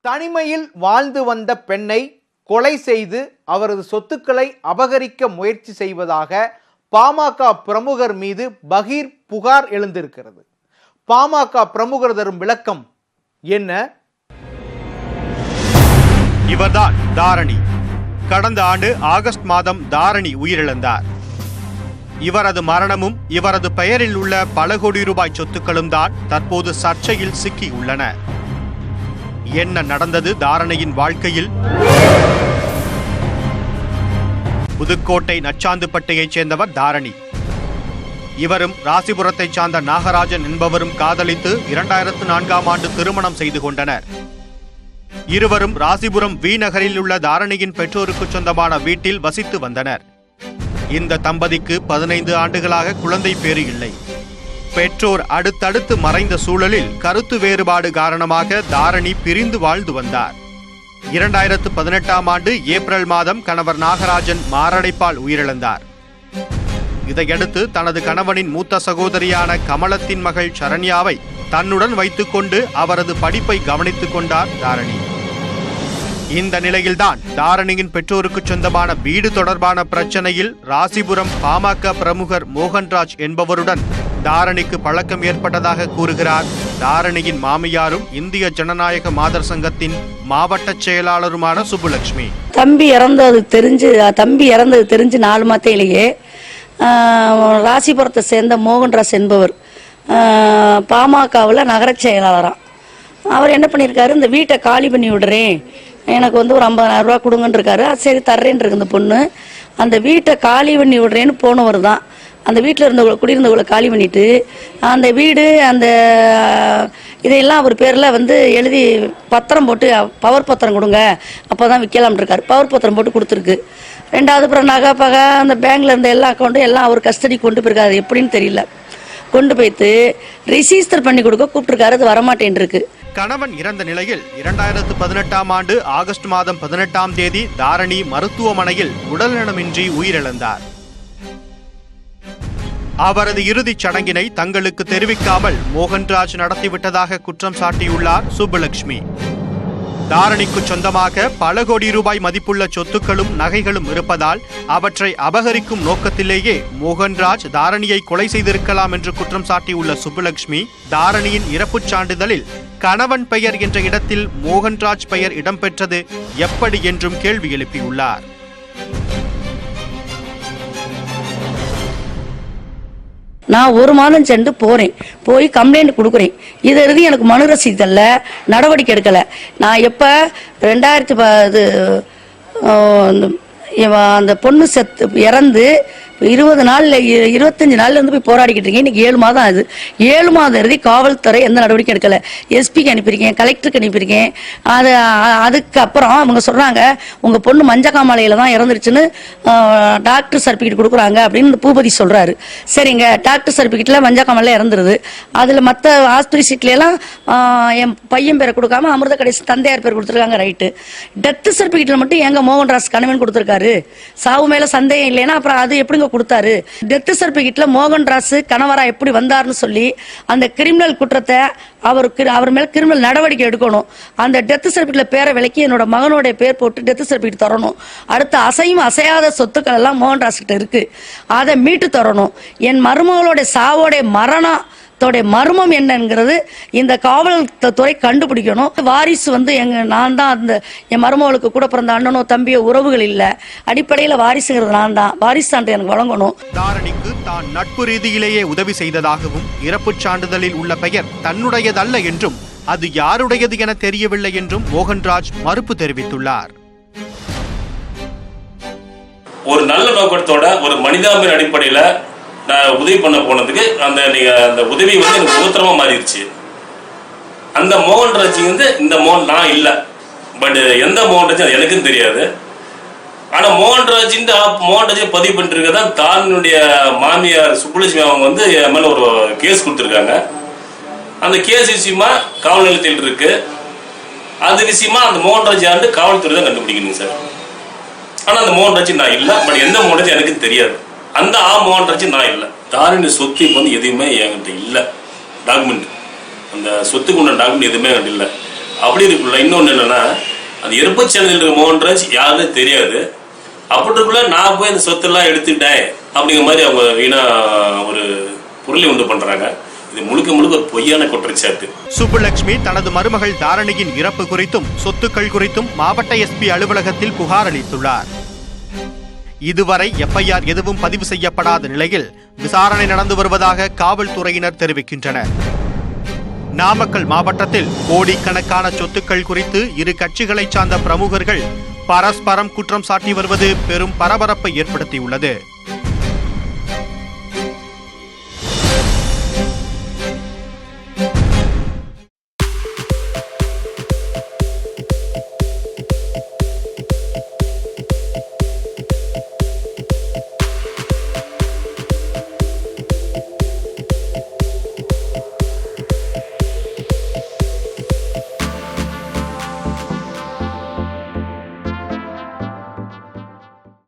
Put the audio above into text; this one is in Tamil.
தனிமையில் வாழ்ந்து வந்த பெண்ணை கொலை செய்து அவரது சொத்துக்களை அபகரிக்க முயற்சி செய்வதாக பாமக பிரமுகர் மீது பகீர் புகார் எழுந்திருக்கிறது. பாமக பிரமுகர் தரும் விளக்கம் என்ன? இவர்தான் தாரணி. கடந்த ஆண்டு ஆகஸ்ட் மாதம் தாரணி உயிரிழந்தார். இவரது மரணமும் இவரது பெயரில் உள்ள பல கோடி ரூபாய் சொத்துக்களும் தான் தற்போது சர்ச்சையில் சிக்கி உள்ளன. என்ன நடந்தது தாரணியின் வாழ்க்கையில்? புதுக்கோட்டை நச்சாந்துப்பட்டையைச் சேர்ந்தவர் தாரணி. இவரும் ராசிபுரத்தைச் சார்ந்த நாகராஜன் என்பவரும் காதலித்து 2004ஆம் ஆண்டு திருமணம் செய்து கொண்டனர். இருவரும் ராசிபுரம் வி நகரில் உள்ள தாரணியின் பெற்றோருக்கு சொந்தமான வீட்டில் வசித்து வந்தனர். இந்த தம்பதிக்கு 15 ஆண்டுகளாக குழந்தை பேறு இல்லை. பெற்றோர் அடுத்தடுத்து மறைந்த சூழலில் கருத்து வேறுபாடு காரணமாக தாரணி பிரிந்து வாழ்ந்து வந்தார். 2018ஆம் ஆண்டு ஏப்ரல் மாதம் கணவர் நாகராஜன் மாரடைப்பால் உயிரிழந்தார். இதையடுத்து தனது கணவனின் மூத்த சகோதரியான கமலத்தின் மகள் சரண்யாவை தன்னுடன் வைத்துக்கொண்டு அவரது படிப்பை கவனித்துக் கொண்டார் தாரணி. இந்த நிலையில்தான் தாரணியின் பெற்றோருக்கு சொந்தமான வீடு தொடர்பான பிரச்சனையில் ராசிபுரம் பாமக பிரமுகர் மோகன்ராஜ் என்பவருடன் தாரணிக்கு பழக்கம் ஏற்பட்டதாக கூறுகிறார் தாரணியின் மாமியாரும் இந்திய ஜனநாயக மாதர் சங்கத்தின் மாவட்ட செயலாளருமான சுப்புலட்சுமி. தம்பி இறந்தது தெரிஞ்சு 4 மாதத்திலேயே ராசிபுரத்தை சேர்ந்த மோகன்ராஜ் என்பவர் பாமகவில் நகர செயலாளராம். அவர் என்ன பண்ணியிருக்காரு, இந்த வீட்டை காலி பண்ணி விடுறேன், எனக்கு ஒரு 50,000 ரூபா கொடுங்கன்னு இருக்காரு. சரி தர்றேன் இருக்கு இந்த பொண்ணு. அந்த வீட்டை காலி பண்ணி விடுறேன்னு போனவர் தான் அந்த வீட்டில் இருந்தவங்களை குடியிருந்தவங்களை காலி பண்ணிட்டு அந்த வீடு அந்த இதையெல்லாம் அவர் பேரில் எழுதி பத்திரம் போட்டு பவர் பத்திரம் கொடுங்க அப்போ தான் விற்கலாம்னு இருக்காரு. பவர் பத்திரம் போட்டு கொடுத்துருக்கு. 2வது அப்புறம் நகை பகை அந்த பேங்க்ல இருந்த எல்லா அக்கௌண்ட்டும் எல்லாம் அவர் கஸ்டடி கொண்டு போயிருக்காரு. எப்படின்னு தெரியல. கொண்டு போய்த்து ரிஜிஸ்டர் பண்ணி கொடுக்க கூப்பிட்டுருக்காரு. அது வரமாட்டேன் இருக்கு. கணவன் இறந்த நிலையில் 2018ஆம் ஆண்டு ஆகஸ்ட் மாதம் 18ஆம் தேதி தாரணி மருத்துவமனையில் உடல்நலமின்றி உயிரிழந்தார். அவரது இறுதிச் சடங்கினை தங்களுக்கு தெரிவிக்காமல் மோகன்ராஜ் நடத்திவிட்டதாக குற்றம் சாட்டியுள்ளார் சுப்புலட்சுமி. தாரணிக்கு சொந்தமாக பல கோடி ரூபாய் மதிப்புள்ள சொத்துக்களும் நகைகளும் இருப்பதால் அவற்றை அபகரிக்கும் நோக்கத்திலேயே மோகன்ராஜ் தாரணியை கொலை செய்திருக்கலாம் என்று குற்றம் சாட்டியுள்ள சுப்புலட்சுமி தாரணியின் இறப்புச் சான்றிதழில் கணவன் பெயர் என்ற இடத்தில் மோகன்ராஜ் பெயர் இடம்பெற்றது எப்படி என்றும் கேள்வி எழுப்பியுள்ளார். நான் 1 மாதம் சென்று போய் கம்ப்ளைண்ட் கொடுக்குறேன். இது இறுதி எனக்கு மனு ரசீதல்ல நடவடிக்கை எடுக்கல. நான் எப்ப 2010 அந்த பொண்ணு இறந்து 20 நாள்ல 25 நாள்ல இருந்து போய் போராடிக்கிட்டு இருக்கேன். இன்னைக்கு 7 மாதம் ஆகுது. 7 மாதம் இறுதி காவல்துறை எந்த நடவடிக்கை எடுக்கல. எஸ்பிக்கு அனுப்பியிருக்கேன், கலெக்டருக்கு அனுப்பியிருக்கேன். அதுக்கப்புறம் அவங்க சொல்றாங்க உங்க பொண்ணு மஞ்சக்காமலையில தான் இறந்துருச்சுன்னு டாக்டர் சர்டிபிகேட் கொடுக்குறாங்க அப்படின்னு பூபதி சொல்றாரு. சரிங்க, டாக்டர் சர்டிபிகேட்ல மஞ்சக்காமலையில இறந்துருது. அதுல மற்ற ஆஸ்பத்திரி சீட்ல எல்லாம் என் பையன் பேரை கொடுக்காம அமிர்த கடைசி தந்தையார் பேர் கொடுத்துருக்காங்க. ரைட்டு. டெத் சர்டிபிகேட்ல மட்டும் எங்க மோகன்ராஜ் கணவன் கொடுத்துருக்காரு. சாவு மேல சந்தேகம் இல்லைன்னா அப்புறம் அது எப்படிங்க கொடுத்தாரு? டெத் சர்டிபிகேட்ல மோகன்ராஜ் கணவரா எப்படி வந்தாருன்னு சொல்லி அந்த கிரிமினல் குற்றத்தை அவர் மேல கிரிமினல் நடவடிக்கை எடுக்கணும். அந்த டெத் சர்டிபிகேட்ல பேரை விலக்கி என்னோட மகனோட பேர் போட்டு டெத் சர்டிபிகேட் தரணும். அடுத்து அசையும் அசையாத சொத்துக்கள் எல்லாம் மோகன்ராஜ் கிட்ட இருக்கு, அதை மீட்டு தரணும். என் மருமகளோட சாவோட மர்மம் என்னங்கிறது இந்த காவல்துறை கண்டுபிடிக்கணும். வாரிசு நான் தான் அந்த என் மருமகளுக்கு கூட பிறந்த அண்ணனோ தம்பியோ உறவுகள் இல்ல. அடிப்படையில் வாரிசுங்கிறது நான் தான். வாரிசு சான்று எனக்கு வழங்கணும். தாரணிக்கு தான் நட்பு ரீதியிலேயே உதவி செய்ததாகவும் இறப்புச் சான்றிதழில் உள்ள பெயர் தன்னுடையதல்ல என்றும் அது யாருடையது என தெரியவில்லை என்றும் மோகன்ராஜ் மறுப்பு தெரிவித்துள்ளார். ஒரு நல்ல நோக்கத்தோட ஒரு மனிதாபிமான அடிப்படையில நான் உதவி பண்ண போனதுக்கு அந்த உதவி எனக்கு உத்தரமா மாறிடுச்சு. அந்த மோகன்ராஜ் இந்த நான் இல்லை. பட் எந்த மோகன்ராஜ் அது எனக்கும் தெரியாது. ஆனா மோகன்ராஜ் பதிவு பண்ணிட்டு இருக்கதான் தானுடைய மாமியார் சுப்புலட்சுமி அவங்க என் மேல ஒரு கேஸ் கொடுத்துருக்காங்க. அந்த கேஸ் விஷயமா காவல் நிலையத்தில் இருக்கு. அது விஷயமா அந்த மோகன்ராஜ் யாரு காவல்துறை தான் கண்டுபிடிக்கணும் சார். ஆனா அந்த மோகன்ராஜ் நான் இல்லை. பட் எந்த மோகன்ராஜ் எனக்கு தெரியாது. அந்த மோகன்ராஜ் நான் இல்லை. தாரணி சொத்து எதுவுமே என்கிட்ட இல்லை. டாக்குமெண்ட் அந்த சொத்துக்கு உள்ள டாக்குமெண்ட் எதுவுமே என்கிட்ட இல்லை. அப்படி இருக்குல்ல. இன்னொன்று என்னன்னா, அந்த எருப்பச்சேனத்தில் இருக்க மோகன்ராஜ் யாருன்னு தெரியாது. அப்படி இருக்குள்ள நான் போய் அந்த சொத்தெல்லாம் எடுத்துட்டேன் அப்படிங்கிற மாதிரி அவங்க வீணா ஒரு பொருளை உண்டு பண்றாங்க. இது முழுக்க முழுக்க ஒரு பொய்யான குற்றச்சாட்டு. சுப்புலட்சுமி தனது மருமகள் தாரணியின் இறப்பு குறித்தும் சொத்துக்கள் குறித்தும் மாவட்ட எஸ்பி அலுவலகத்தில் புகார் அளித்துள்ளார். இதுவரை எஃப்ஐஆர் எதுவும் பதிவு செய்யப்படாத நிலையில் விசாரணை நடந்து வருவதாக காவல்துறையினர் தெரிவிக்கின்றனர். நாமக்கல் மாவட்டத்தில் கோடிக்கணக்கான சொத்துக்கள் குறித்து இரு கட்சிகளைச் சார்ந்த பிரமுகர்கள் பரஸ்பரம் குற்றம் சாட்டி வருவது பெரும் பரபரப்பை ஏற்படுத்தியுள்ளது.